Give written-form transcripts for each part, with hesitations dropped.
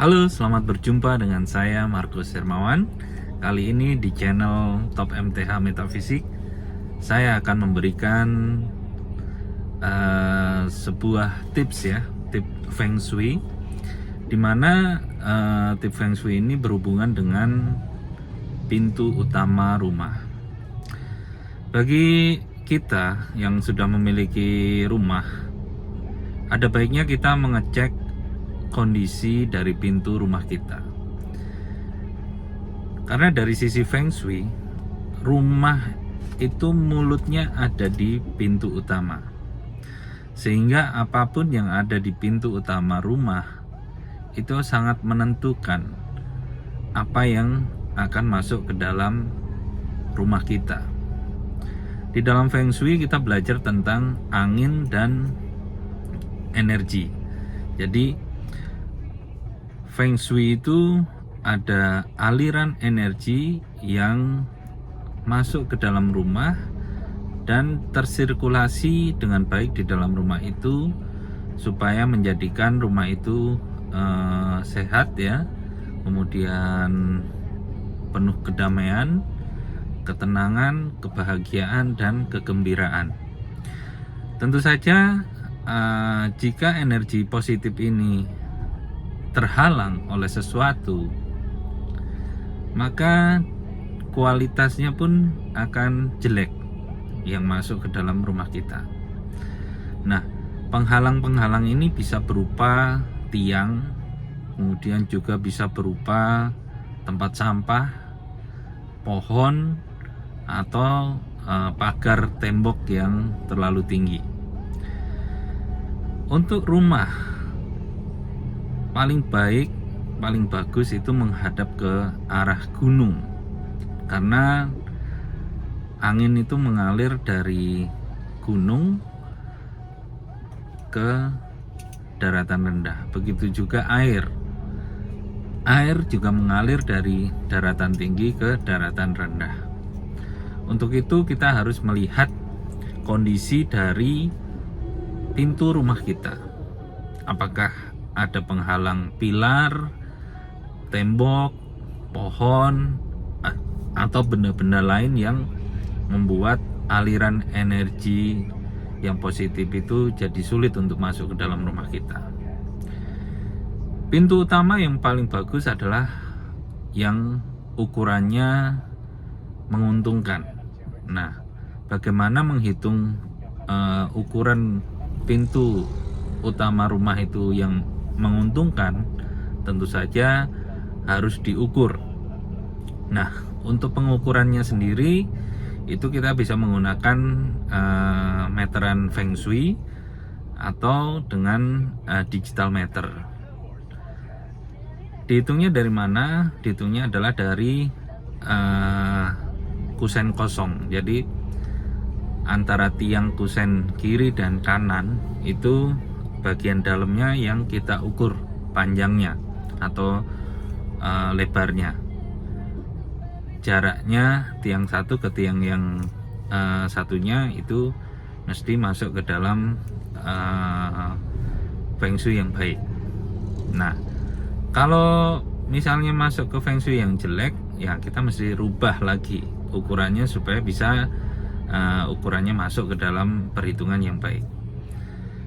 Halo, selamat berjumpa dengan saya Markus Hermawan. Kali ini di channel Top MTH Metafisik, saya akan memberikan sebuah tips ya, tip Feng Shui, di mana tip Feng Shui ini berhubungan dengan pintu utama rumah. Bagi kita yang sudah memiliki rumah, ada baiknya kita mengecek kondisi dari pintu rumah kita. Karena dari sisi Feng Shui, rumah itu mulutnya ada di pintu utama. Sehingga apapun yang ada di pintu utama rumah itu sangat menentukan apa yang akan masuk ke dalam rumah kita. Di dalam Feng Shui kita belajar tentang angin dan energi. Jadi Feng Shui itu ada aliran energi yang masuk ke dalam rumah dan tersirkulasi dengan baik di dalam rumah itu supaya menjadikan rumah itu sehat ya, kemudian penuh kedamaian, ketenangan, kebahagiaan, dan kegembiraan. Tentu saja jika energi positif ini terhalang oleh sesuatu, maka kualitasnya pun akan jelek yang masuk ke dalam rumah kita. Nah, penghalang-penghalang ini bisa berupa tiang, kemudian juga bisa berupa tempat sampah, pohon, atau pagar tembok yang terlalu tinggi. Untuk rumah, paling baik, paling bagus itu menghadap ke arah gunung, karena angin itu mengalir dari gunung ke daratan rendah. Begitu juga air juga mengalir dari daratan tinggi ke daratan rendah. Untuk itu kita harus melihat kondisi dari pintu rumah kita. Apakah ada penghalang pilar, tembok, pohon, atau benda-benda lain yang membuat aliran energi yang positif itu jadi sulit untuk masuk ke dalam rumah kita. Pintu utama yang paling bagus adalah yang ukurannya menguntungkan. Nah, bagaimana menghitung ukuran pintu utama rumah itu yang menguntungkan? Tentu saja harus diukur. Nah, untuk pengukurannya sendiri itu kita bisa menggunakan meteran Feng Shui atau dengan digital meter. Dihitungnya dari mana? Dihitungnya adalah dari kusen kosong. Jadi antara tiang kusen kiri dan kanan itu bagian dalamnya yang kita ukur panjangnya atau lebarnya. Jaraknya tiang satu ke tiang yang satunya itu mesti masuk ke dalam Feng Shui yang baik. Nah, kalau misalnya masuk ke Feng Shui yang jelek, ya kita mesti rubah lagi ukurannya supaya bisa ukurannya masuk ke dalam perhitungan yang baik.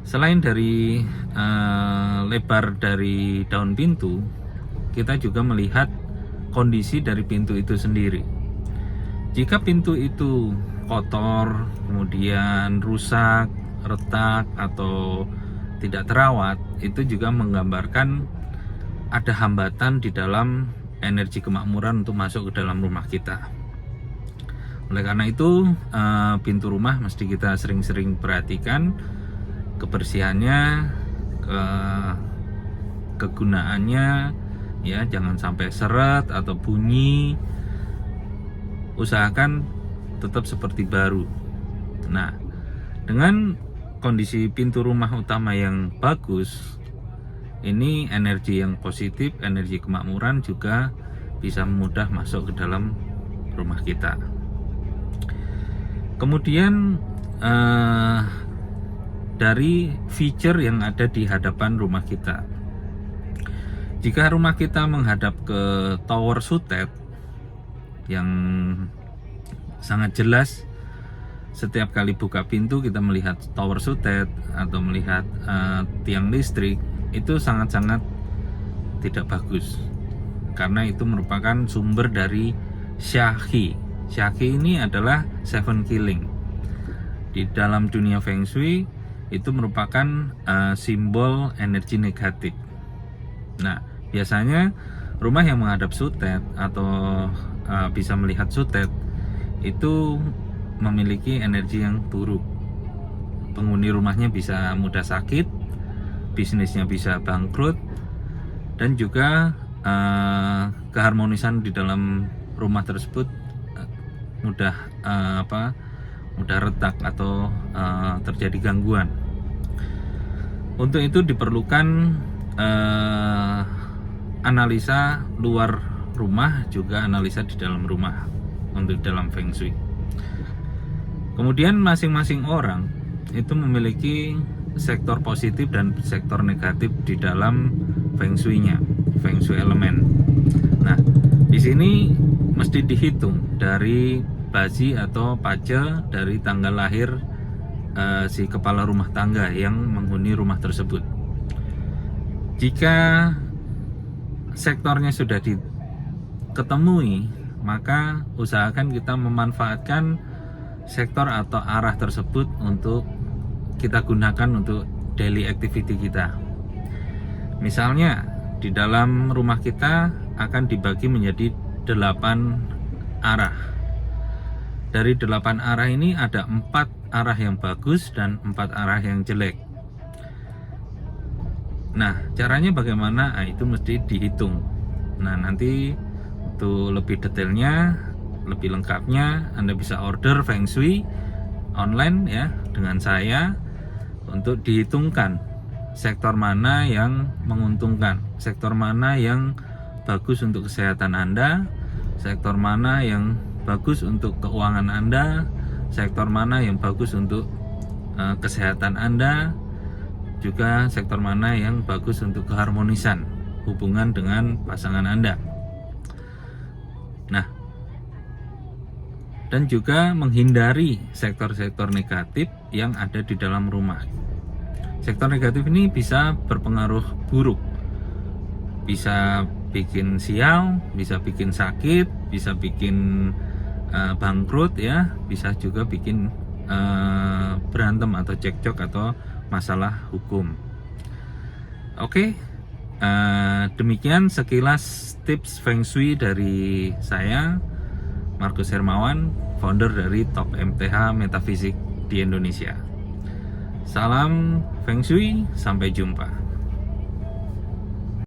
Selain dari lebar dari daun pintu, kita juga melihat kondisi dari pintu itu sendiri. Jika pintu itu kotor, kemudian rusak, retak, atau tidak terawat, itu juga menggambarkan ada hambatan di dalam energi kemakmuran untuk masuk ke dalam rumah kita. Oleh karena itu, pintu rumah mesti kita sering-sering perhatikan kebersihannya, kegunaannya, ya, jangan sampai seret atau bunyi. Usahakan tetap seperti baru. Nah, dengan kondisi pintu rumah utama yang bagus, ini energi yang positif, energi kemakmuran juga bisa mudah masuk ke dalam rumah kita. Kemudian dari feature yang ada di hadapan rumah kita. Jika rumah kita menghadap ke tower sutet yang sangat jelas, setiap kali buka pintu kita melihat tower sutet atau melihat tiang listrik, itu sangat-sangat tidak bagus, karena itu merupakan sumber dari Sha-Qi. Sha-Qi ini adalah seven killing. Di dalam dunia Feng Shui itu merupakan simbol energi negatif. Nah, biasanya rumah yang menghadap sutet atau bisa melihat sutet itu memiliki energi yang buruk. Penghuni rumahnya bisa mudah sakit, bisnisnya bisa bangkrut, dan juga keharmonisan di dalam rumah tersebut mudah retak atau terjadi gangguan. Untuk itu diperlukan analisa luar rumah, juga analisa di dalam rumah untuk dalam Feng Shui. Kemudian masing-masing orang itu memiliki sektor positif dan sektor negatif di dalam Feng Shui-nya, Feng Shui elemen. Nah, di sini mesti dihitung dari bazi atau pace dari tanggal lahir si kepala rumah tangga yang menghuni rumah tersebut. Jika sektornya sudah diketemui, maka usahakan kita memanfaatkan sektor atau arah tersebut untuk kita gunakan untuk daily activity kita. Misalnya di dalam rumah kita akan dibagi menjadi 8 arah. Dari 8 arah ini ada 4 arah yang bagus dan 4 arah yang jelek. Nah, caranya bagaimana? Nah, itu mesti dihitung. Nah, nanti untuk lebih detailnya, lebih lengkapnya, Anda bisa order Feng Shui online ya dengan saya untuk dihitungkan sektor mana yang menguntungkan, sektor mana yang bagus untuk kesehatan Anda, sektor mana yang bagus untuk keuangan Anda, sektor mana yang bagus untuk kesehatan Anda, juga sektor mana yang bagus untuk keharmonisan hubungan dengan pasangan Anda. Nah, dan juga menghindari sektor-sektor negatif yang ada di dalam rumah. Sektor negatif ini bisa berpengaruh buruk, bisa bikin sial, bisa bikin sakit, bisa bikin bangkrut ya, bisa juga bikin berantem atau cekcok atau masalah hukum. Oke, demikian sekilas tips Feng Shui dari saya, Markus Hermawan, founder dari Top MTH Metafisik di Indonesia. Salam Feng Shui, sampai jumpa.